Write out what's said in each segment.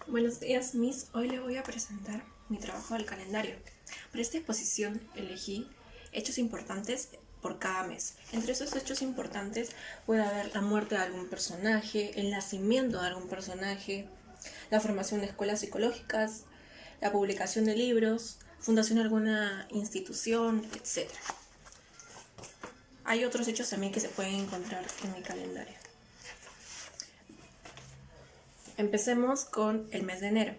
Buenos días, Miss. Hoy les voy a presentar mi trabajo del calendario. Para esta exposición elegí hechos importantes por cada mes. Entre esos hechos importantes puede haber la muerte de algún personaje, el nacimiento de algún personaje, la formación de escuelas psicológicas, la publicación de libros, fundación de alguna institución, etc. Hay otros hechos también que se pueden encontrar en mi calendario. Empecemos con el mes de enero.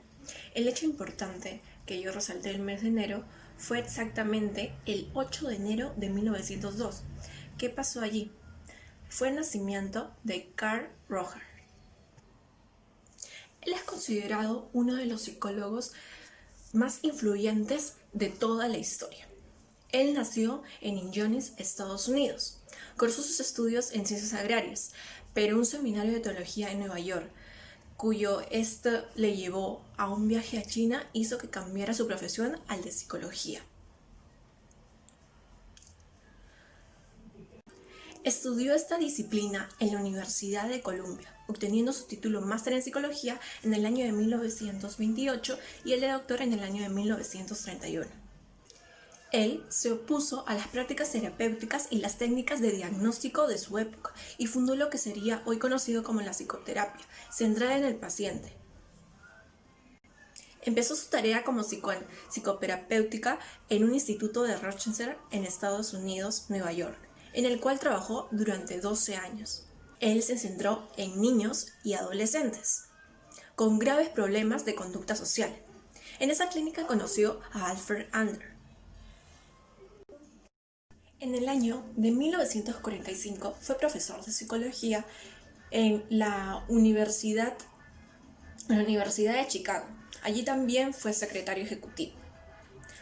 El hecho importante que yo resalté el mes de enero fue exactamente el 8 de enero de 1902. ¿Qué pasó allí? Fue el nacimiento de Carl Roger. Él es considerado uno de los psicólogos más influyentes de toda la historia. Él nació en Illinois, Estados Unidos. Cursó sus estudios en ciencias agrarias, pero un seminario de teología en Nueva York, cuyo le llevó a un viaje a China, hizo que cambiara su profesión al de psicología. Estudió esta disciplina en la Universidad de Columbia, obteniendo su título máster en psicología en el año de 1928 y el de doctor en el año de 1931. Él se opuso a las prácticas terapéuticas y las técnicas de diagnóstico de su época y fundó lo que sería hoy conocido como la psicoterapia, centrada en el paciente. Empezó su tarea como psicoterapéutica en un instituto de Rochester en Estados Unidos, Nueva York, en el cual trabajó durante 12 años. Él se centró en niños y adolescentes con graves problemas de conducta social. En esa clínica conoció a Alfred Adler. En el año de 1945 fue profesor de psicología en la Universidad de Chicago. Allí también fue secretario ejecutivo.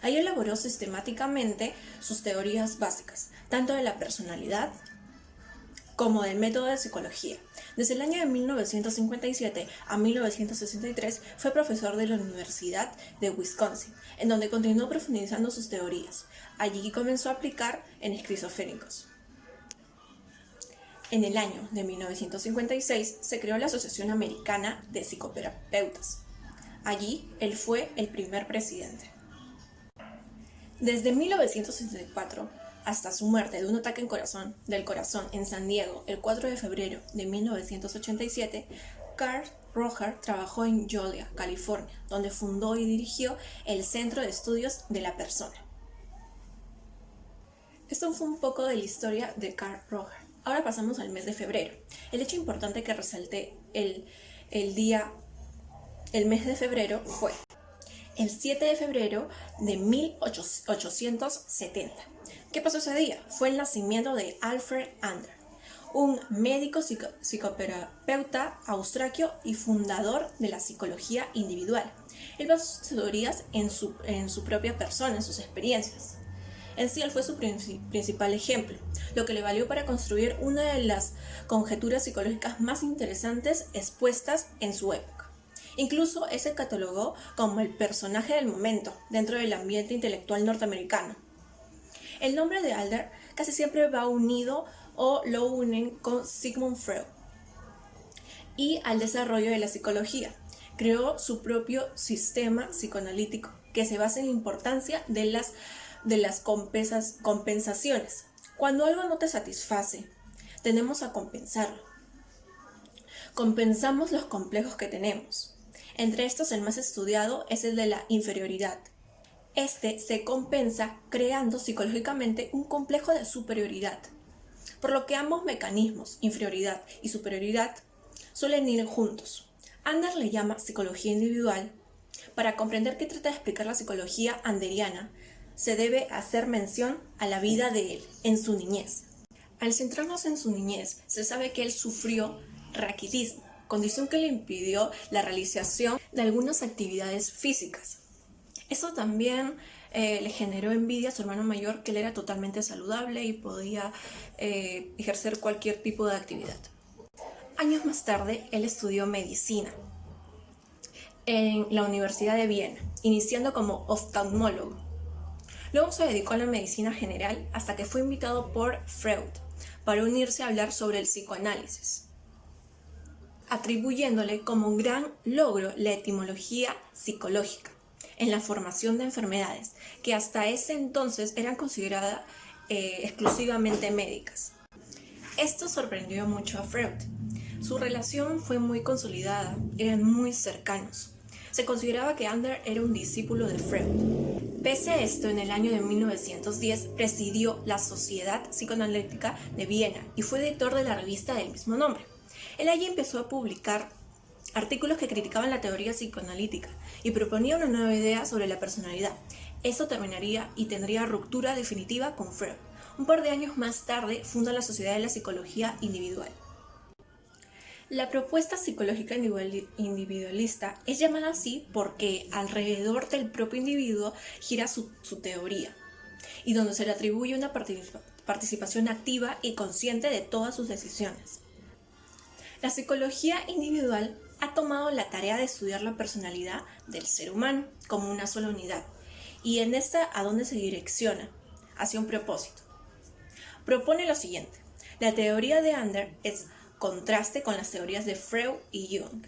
Allí elaboró sistemáticamente sus teorías básicas, tanto de la personalidad como del método de psicología. Desde el año de 1957 a 1963 fue profesor de la Universidad de Wisconsin, en donde continuó profundizando sus teorías. Allí comenzó a aplicar en esquizofrénicos. En el año de 1956 se creó la Asociación Americana de Psicoterapeutas. Allí él fue el primer presidente. Desde 1964 hasta su muerte de un ataque del corazón en San Diego el 4 de febrero de 1987, Carl Roger trabajó en Joliet, California, donde fundó y dirigió el Centro de Estudios de la Persona. Esto fue un poco de la historia de Carl Roger. Ahora pasamos al mes de febrero. El hecho importante que resalté el mes de febrero fue el 7 de febrero de 1870. ¿Qué pasó ese día? Fue el nacimiento de Alfred Adler, un médico psicoterapeuta austriaco y fundador de la psicología individual. Él basó sus teorías en su propia persona, en sus experiencias. En sí, él fue su principal ejemplo, lo que le valió para construir una de las conjeturas psicológicas más interesantes expuestas en su época. Incluso él se catalogó como el personaje del momento dentro del ambiente intelectual norteamericano. El nombre de Adler casi siempre va unido o lo unen con Sigmund Freud y al desarrollo de la psicología. Creó su propio sistema psicoanalítico que se basa en la importancia de las compensaciones. Cuando algo no te satisface, tendemos a compensarlo. Compensamos los complejos que tenemos. Entre estos, el más estudiado es el de la inferioridad. Este se compensa creando psicológicamente un complejo de superioridad, por lo que ambos mecanismos, inferioridad y superioridad, suelen ir juntos. Adler le llama psicología individual. Para comprender qué trata de explicar la psicología adleriana, se debe hacer mención a la vida de él en su niñez. Al centrarnos en su niñez, se sabe que él sufrió raquitismo, condición que le impidió la realización de algunas actividades físicas. Eso también le generó envidia a su hermano mayor, que él era totalmente saludable y podía ejercer cualquier tipo de actividad. Años más tarde, él estudió medicina en la Universidad de Viena, iniciando como oftalmólogo. Luego se dedicó a la medicina general hasta que fue invitado por Freud para unirse a hablar sobre el psicoanálisis. atribuyéndole como un gran logro la etimología psicológica en la formación de enfermedades, que hasta ese entonces eran consideradas exclusivamente médicas. Esto sorprendió mucho a Freud. Su relación fue muy consolidada, eran muy cercanos. Se consideraba que Ander era un discípulo de Freud. Pese a esto, en el año de 1910 presidió la Sociedad Psicoanalítica de Viena y fue editor de la revista del mismo nombre. Él allí empezó a publicar artículos que criticaban la teoría psicoanalítica y proponía una nueva idea sobre la personalidad. Eso terminaría y tendría ruptura definitiva con Freud. Un par de años más tarde funda la Sociedad de la Psicología Individual. La propuesta psicológica individualista es llamada así porque alrededor del propio individuo gira su teoría y donde se le atribuye una participación activa y consciente de todas sus decisiones. La psicología individual ha tomado la tarea de estudiar la personalidad del ser humano como una sola unidad y en esta a dónde se direcciona, hacia un propósito. Propone lo siguiente: la teoría de Ander es contraste con las teorías de Freud y Jung.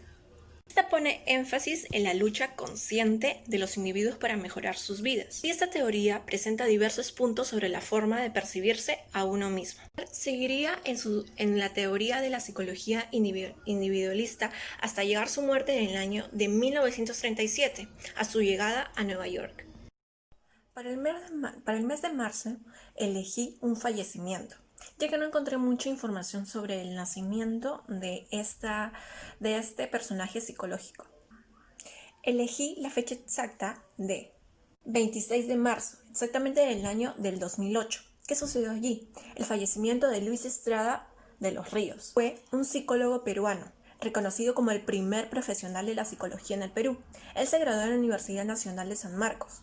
Esta pone énfasis en la lucha consciente de los individuos para mejorar sus vidas. Y esta teoría presenta diversos puntos sobre la forma de percibirse a uno mismo. Seguiría en la teoría de la psicología individualista hasta llegar a su muerte en el año de 1937, a su llegada a Nueva York. Para el mes de marzo elegí un fallecimiento, ya que no encontré mucha información sobre el nacimiento de este personaje psicológico. Elegí la fecha exacta de 26 de marzo, exactamente del año del 2008. ¿Qué sucedió allí? El fallecimiento de Luis Estrada de los Ríos. Fue un psicólogo peruano, reconocido como el primer profesional de la psicología en el Perú. Él se graduó en la Universidad Nacional de San Marcos,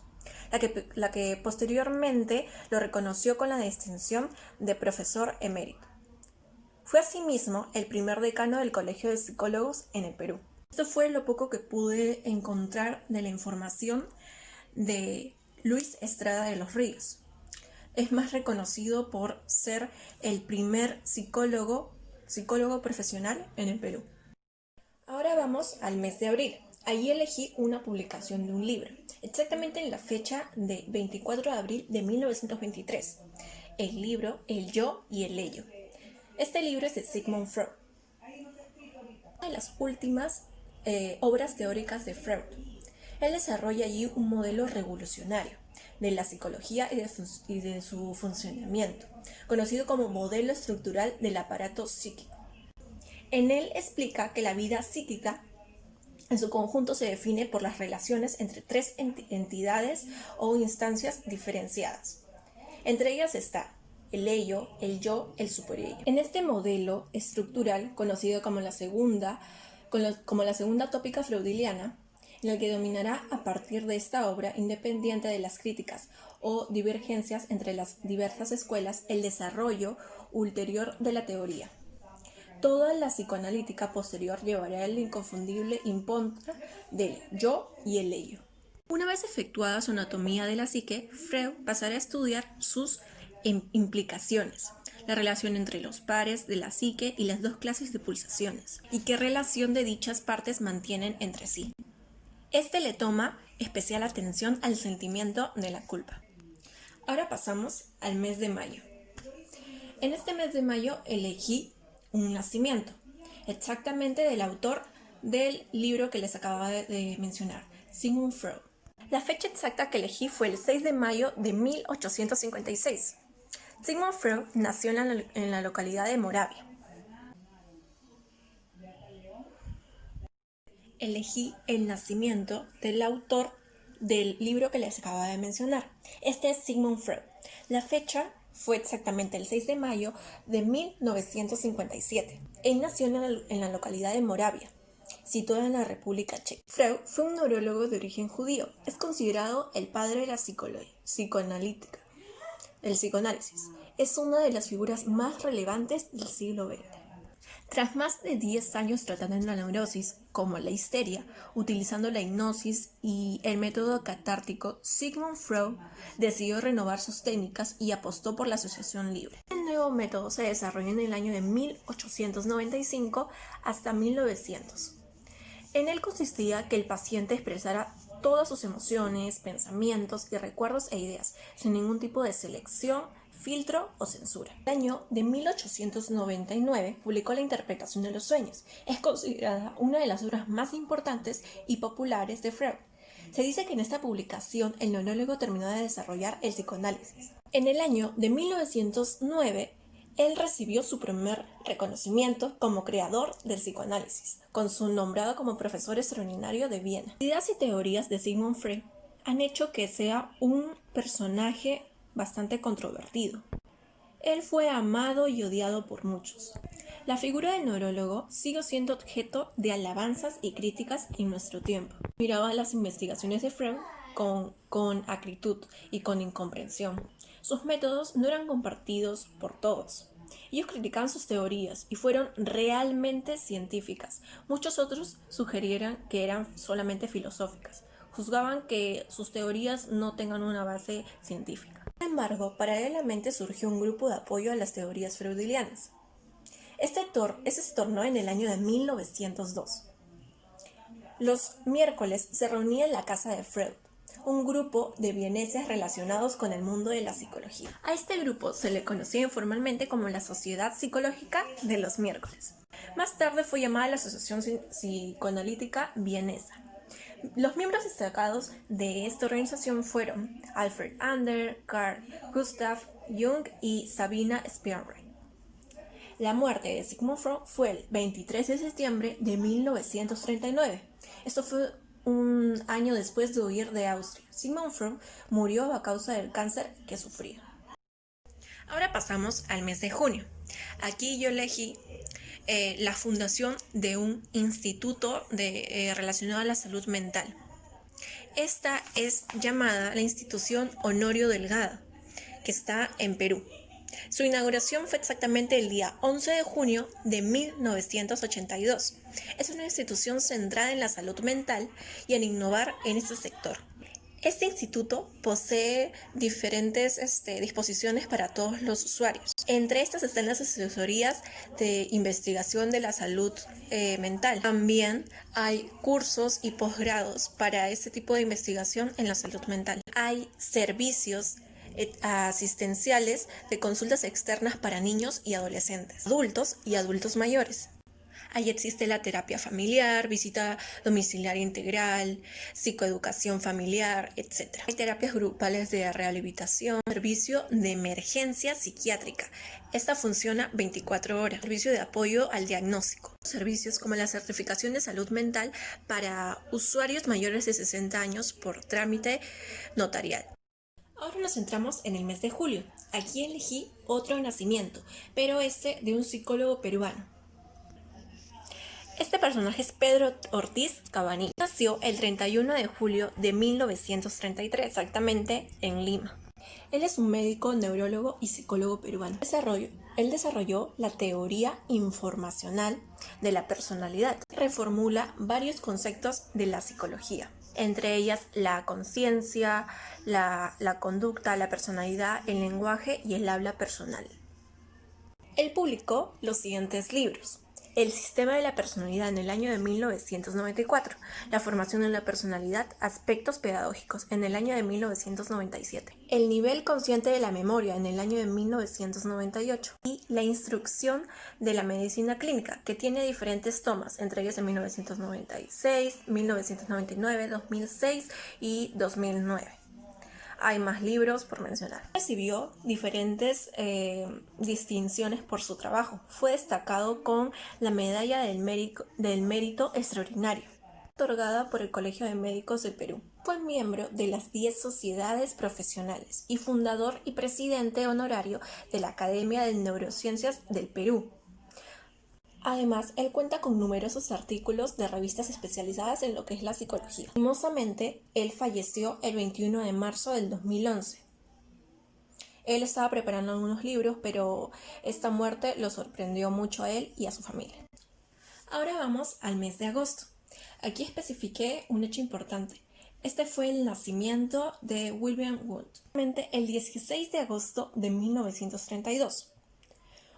la que posteriormente lo reconoció con la distinción de profesor emérito. Fue asimismo el primer decano del Colegio de Psicólogos en el Perú. Esto fue lo poco que pude encontrar de la información de Luis Estrada de los Ríos. Es más reconocido por ser el primer psicólogo profesional en el Perú. Ahora vamos al mes de abril. Allí elegí una publicación de un libro, exactamente en la fecha de 24 de abril de 1923. El libro El yo y el ello. Este libro es de Sigmund Freud. Una de las últimas obras teóricas de Freud. Él desarrolla allí un modelo revolucionario de la psicología y de su funcionamiento, conocido como modelo estructural del aparato psíquico. En él explica que la vida psíquica en su conjunto se define por las relaciones entre tres entidades o instancias diferenciadas. Entre ellas está el ello, el yo, el superello. En este modelo estructural, conocido como la segunda tópica freudiana, en el que dominará a partir de esta obra, independiente de las críticas o divergencias entre las diversas escuelas, el desarrollo ulterior de la teoría. Toda la psicoanalítica posterior llevará el inconfundible impronta del yo y el ello. Una vez efectuada su anatomía de la psique, Freud pasará a estudiar sus implicaciones, la relación entre los pares de la psique y las dos clases de pulsaciones, y qué relación de dichas partes mantienen entre sí. Este le toma especial atención al sentimiento de la culpa. Ahora pasamos al mes de mayo. En este mes de mayo elegí un nacimiento, exactamente del autor del libro que les acababa de mencionar, Sigmund Freud. La fecha exacta que elegí fue el 6 de mayo de 1856. Sigmund Freud nació en la localidad de Moravia. Elegí el nacimiento del autor del libro que les acababa de mencionar. Este es Sigmund Freud. La fecha fue exactamente el 6 de mayo de 1957. Él nació en la localidad de Moravia, situada en la República Checa. Freud fue un neurólogo de origen judío. Es considerado el padre de la psicoanalítica. El psicoanálisis es una de las figuras más relevantes del siglo XX. Tras más de 10 años tratando la neurosis, como la histeria, utilizando la hipnosis y el método catártico, Sigmund Freud decidió renovar sus técnicas y apostó por la asociación libre. El nuevo método se desarrolló en el año de 1895 hasta 1900. En él consistía que el paciente expresara todas sus emociones, pensamientos y recuerdos e ideas, sin ningún tipo de selección, filtro o censura. En el año de 1899 publicó La interpretación de los sueños. Es considerada una de las obras más importantes y populares de Freud. Se dice que en esta publicación el neurólogo terminó de desarrollar el psicoanálisis. En el año de 1909, él recibió su primer reconocimiento como creador del psicoanálisis, con su nombrado como profesor extraordinario de Viena. Ideas y teorías de Sigmund Freud han hecho que sea un personaje bastante controvertido. Él fue amado y odiado por muchos. La figura del neurólogo sigue siendo objeto de alabanzas y críticas en nuestro tiempo. Miraba las investigaciones de Freud con acritud y con incomprensión. Sus métodos no eran compartidos por todos. Ellos criticaban sus teorías y fueron realmente científicas. Muchos otros sugerieron que eran solamente filosóficas. Juzgaban que sus teorías no tengan una base científica. Sin embargo, paralelamente surgió un grupo de apoyo a las teorías freudianas. Este se tornó en el año de 1902. Los miércoles se reunía en la casa de Freud un grupo de vieneses relacionados con el mundo de la psicología. A este grupo se le conocía informalmente como la Sociedad Psicológica de los Miércoles. Más tarde fue llamada la Asociación Psicoanalítica Vienesa. Los miembros destacados de esta organización fueron Alfred Adler, Carl Gustav Jung y Sabina Spielrein. La muerte de Sigmund Freud fue el 23 de septiembre de 1939. Esto fue un año después de huir de Austria. Sigmund Freud murió a causa del cáncer que sufría. Ahora pasamos al mes de junio. Aquí yo elegí la fundación de un instituto relacionado a la salud mental. Esta es llamada la Institución Honorio Delgado, que está en Perú. Su inauguración fue exactamente el día 11 de junio de 1982. Es una institución centrada en la salud mental y en innovar en este sector. Este instituto posee diferentes disposiciones para todos los usuarios. Entre estas están las asesorías de investigación de la salud mental. También hay cursos y posgrados para este tipo de investigación en la salud mental. Hay servicios asistenciales de consultas externas para niños y adolescentes, adultos y adultos mayores. Ahí existe la terapia familiar, visita domiciliaria integral, psicoeducación familiar, etc. Hay terapias grupales de rehabilitación, servicio de emergencia psiquiátrica. Esta funciona 24 horas. Servicio de apoyo al diagnóstico. Servicios como la certificación de salud mental para usuarios mayores de 60 años por trámite notarial. Ahora nos centramos en el mes de julio. Aquí elegí otro nacimiento, pero de un psicólogo peruano. Este personaje es Pedro Ortiz Cabanillas. Nació el 31 de julio de 1933, exactamente en Lima. Él es un médico, neurólogo y psicólogo peruano. Él desarrolló la teoría informacional de la personalidad. Reformula varios conceptos de la psicología, entre ellas la conciencia, la conducta, la personalidad, el lenguaje y el habla personal. Él publicó los siguientes libros: El sistema de la personalidad en el año de 1994, La formación de la personalidad, aspectos pedagógicos en el año de 1997, El nivel consciente de la memoria en el año de 1998 y La instrucción de la medicina clínica, que tiene diferentes tomas, entre ellas en 1996, 1999, 2006 y 2009. Hay más libros por mencionar. Recibió diferentes distinciones por su trabajo. Fue destacado con la Medalla del Mérito Extraordinario, otorgada por el Colegio de Médicos del Perú. Fue miembro de las 10 sociedades profesionales y fundador y presidente honorario de la Academia de Neurociencias del Perú. Además, él cuenta con numerosos artículos de revistas especializadas en lo que es la psicología. Lastimosamente, él falleció el 21 de marzo del 2011. Él estaba preparando algunos libros, pero esta muerte lo sorprendió mucho a él y a su familia. Ahora vamos al mes de agosto. Aquí especifiqué un hecho importante. Este fue el nacimiento de William Wundt, el 16 de agosto de 1932.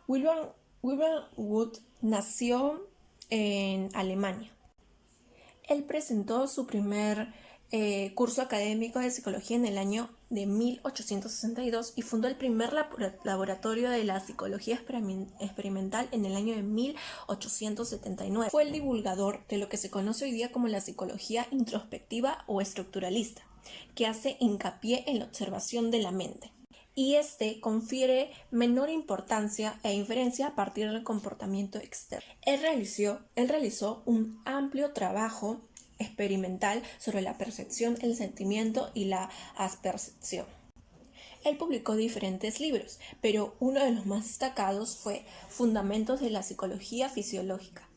William, William Wood nació en Alemania. Él presentó su primer curso académico de psicología en el año de 1862 y fundó el primer laboratorio de la psicología experimental en el año de 1879. Fue el divulgador de lo que se conoce hoy día como la psicología introspectiva o estructuralista, que hace hincapié en la observación de la mente. Y confiere menor importancia e inferencia a partir del comportamiento externo. Él realizó un amplio trabajo experimental sobre la percepción, el sentimiento y la aspercepción. Él publicó diferentes libros, pero uno de los más destacados fue Fundamentos de la Psicología Fisiológica,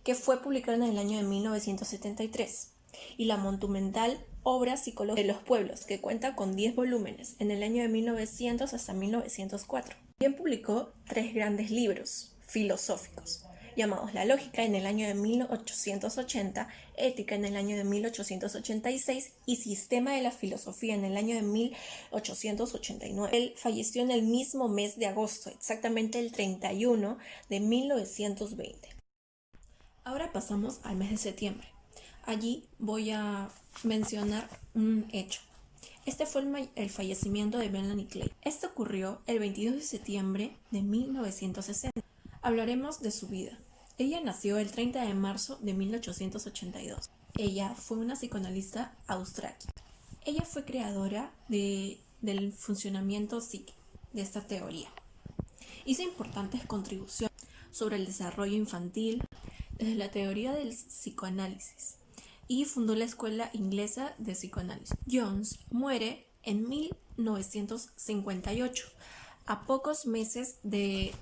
que fue publicado en el año de 1973, y la monumental obra Psicología de los Pueblos, que cuenta con 10 volúmenes, en el año de 1900 hasta 1904. También publicó 3 grandes libros filosóficos, llamados La Lógica en el año de 1880, Ética en el año de 1886 y Sistema de la Filosofía en el año de 1889. Él falleció en el mismo mes de agosto, exactamente el 31 de 1920. Ahora pasamos al mes de septiembre. Allí voy a mencionar un hecho. Este fue el fallecimiento de Melanie Klein. Esto ocurrió el 22 de septiembre de 1960. Hablaremos de su vida. Ella nació el 30 de marzo de 1882. Ella fue una psicoanalista austríaca. Ella fue creadora del funcionamiento psíquico, de esta teoría. Hizo importantes contribuciones sobre el desarrollo infantil desde la teoría del psicoanálisis y fundó la Escuela Inglesa de Psicoanálisis. Jones muere en 1958, a pocos meses de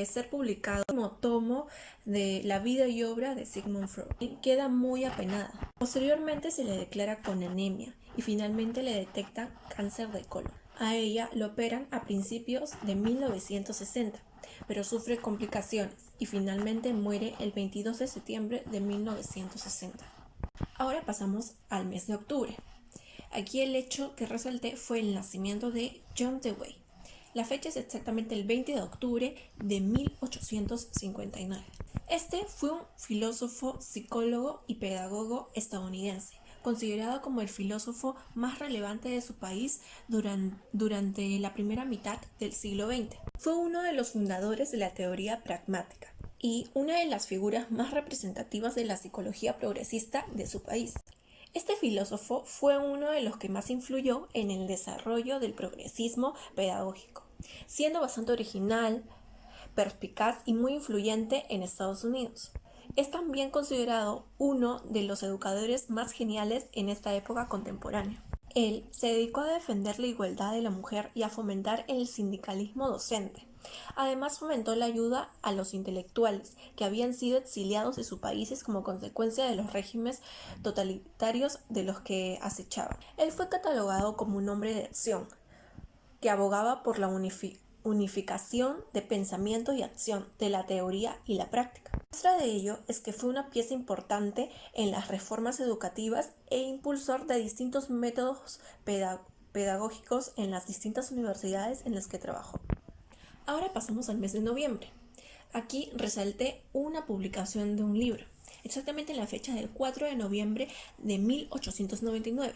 ser publicado como tomo de la vida y obra de Sigmund Freud. Y queda muy apenada. Posteriormente se le declara con anemia y finalmente le detectan cáncer de colon. A ella lo operan a principios de 1960, pero sufre complicaciones y finalmente muere el 22 de septiembre de 1960. Ahora pasamos al mes de octubre. Aquí el hecho que resalté fue el nacimiento de John Dewey. La fecha es exactamente el 20 de octubre de 1859. Este fue un filósofo, psicólogo y pedagogo estadounidense, considerado como el filósofo más relevante de su país durante la primera mitad del siglo XX. Fue uno de los fundadores de la teoría pragmática y una de las figuras más representativas de la psicología progresista de su país. Este filósofo fue uno de los que más influyó en el desarrollo del progresismo pedagógico, siendo bastante original, perspicaz y muy influyente en Estados Unidos. Es también considerado uno de los educadores más geniales en esta época contemporánea. Él se dedicó a defender la igualdad de la mujer y a fomentar el sindicalismo docente. Además fomentó la ayuda a los intelectuales que habían sido exiliados de sus países como consecuencia de los regímenes totalitarios de los que acechaban. Él fue catalogado como un hombre de acción, que abogaba por la unificación de pensamiento y acción, de la teoría y la práctica. Muestra de ello es que fue una pieza importante en las reformas educativas e impulsor de distintos métodos pedagógicos en las distintas universidades en las que trabajó. Ahora pasamos al mes de noviembre. Aquí resalté una publicación de un libro, exactamente en la fecha del 4 de noviembre de 1899.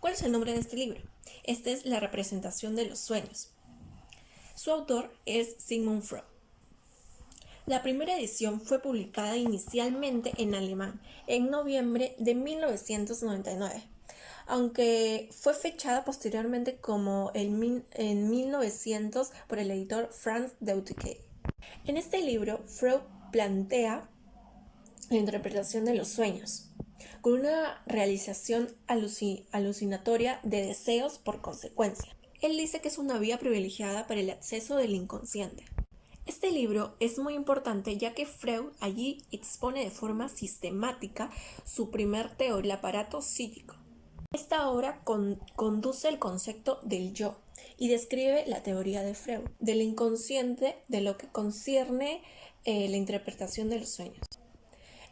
¿Cuál es el nombre de este libro? Este es La representación de los sueños. Su autor es Sigmund Freud. La primera edición fue publicada inicialmente en alemán en noviembre de 1999, aunque fue fechada posteriormente como en 1900 por el editor Franz Deuteke. En este libro, Freud plantea la interpretación de los sueños, con una realización alucinatoria de deseos por consecuencia. Él dice que es una vía privilegiada para el acceso del inconsciente. Este libro es muy importante ya que Freud allí expone de forma sistemática su primer teoría del aparato psíquico. Esta obra conduce el concepto del yo y describe la teoría de Freud, del inconsciente, de lo que concierne la interpretación de los sueños.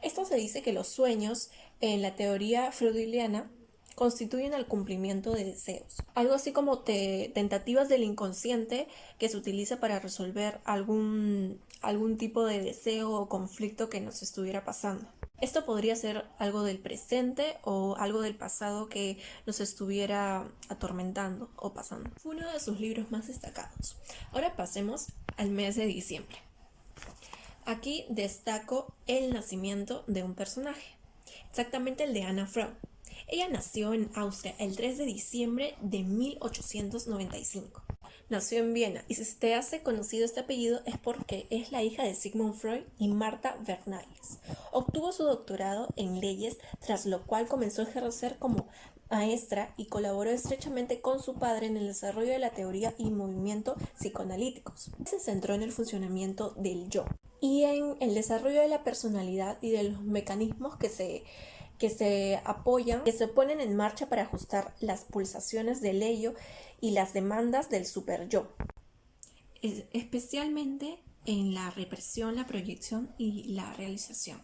Esto se dice que los sueños, en la teoría freudiana, constituyen el cumplimiento de deseos. Algo así como tentativas del inconsciente que se utiliza para resolver algún tipo de deseo o conflicto que nos estuviera pasando. Esto podría ser algo del presente o algo del pasado que nos estuviera atormentando o pasando. Fue uno de sus libros más destacados. Ahora pasemos al mes de diciembre. Aquí destaco el nacimiento de un personaje, exactamente el de Anna Freud. Ella nació en Austria el 3 de diciembre de 1895. Nació en Viena y si se te hace conocido este apellido es porque es la hija de Sigmund Freud y Martha Bernales. Obtuvo su doctorado en leyes, tras lo cual comenzó a ejercer como maestra y colaboró estrechamente con su padre en el desarrollo de la teoría y movimiento psicoanalíticos. Se centró en el funcionamiento del yo y en el desarrollo de la personalidad y de los mecanismos que se apoyan, que se ponen en marcha para ajustar las pulsaciones del ello y las demandas del superyo, especialmente en la represión, la proyección y la realización,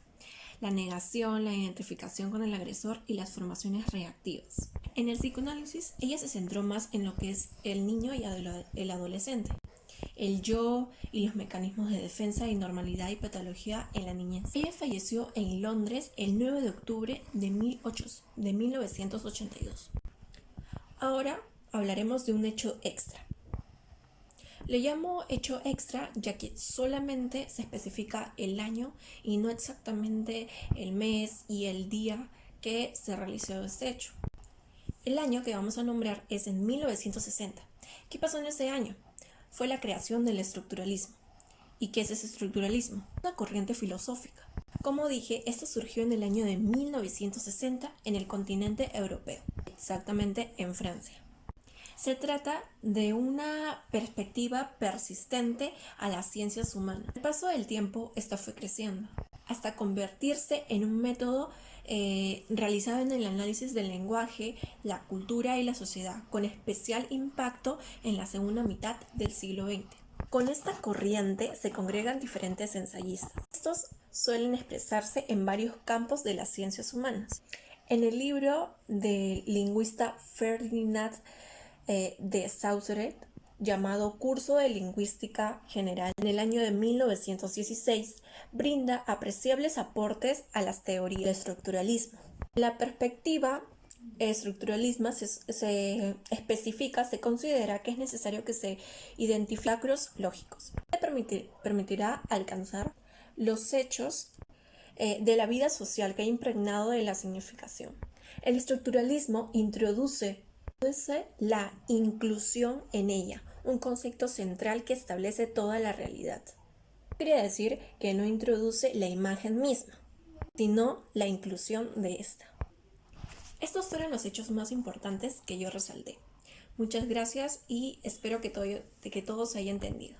la negación, la identificación con el agresor y las formaciones reactivas. En el psicoanálisis, ella se centró más en lo que es el niño y el adolescente, el yo y los mecanismos de defensa y normalidad y patología en la niñez. Ella falleció en Londres el 9 de octubre de 1982. Ahora hablaremos de un hecho extra. Le llamo hecho extra ya que solamente se especifica el año y no exactamente el mes y el día que se realizó este hecho. El año que vamos a nombrar es en 1960. ¿Qué pasó en ese año? Fue la creación del estructuralismo. ¿Y qué es ese estructuralismo? Una corriente filosófica. Como dije, esto surgió en el año de 1960 en el continente europeo, exactamente en Francia. Se trata de una perspectiva persistente a las ciencias humanas. Al paso del tiempo, esta fue creciendo, hasta convertirse en un método realizado en el análisis del lenguaje, la cultura y la sociedad, con especial impacto en la segunda mitad del siglo XX. Con esta corriente se congregan diferentes ensayistas. Estos suelen expresarse en varios campos de las ciencias humanas. En el libro del lingüista Ferdinand de Saussure, llamado Curso de Lingüística General, en el año de 1916, brinda apreciables aportes a las teorías del estructuralismo. La perspectiva estructuralismo se especifica, se considera que es necesario que se identifiquen macros lógicos. Permitirá alcanzar los hechos de la vida social que ha impregnado de la significación. El estructuralismo introduce la inclusión en ella, un concepto central que establece toda la realidad. Quiere decir que no introduce la imagen misma, sino la inclusión de esta. Estos fueron los hechos más importantes que yo resalté. Muchas gracias y espero que todo se haya entendido.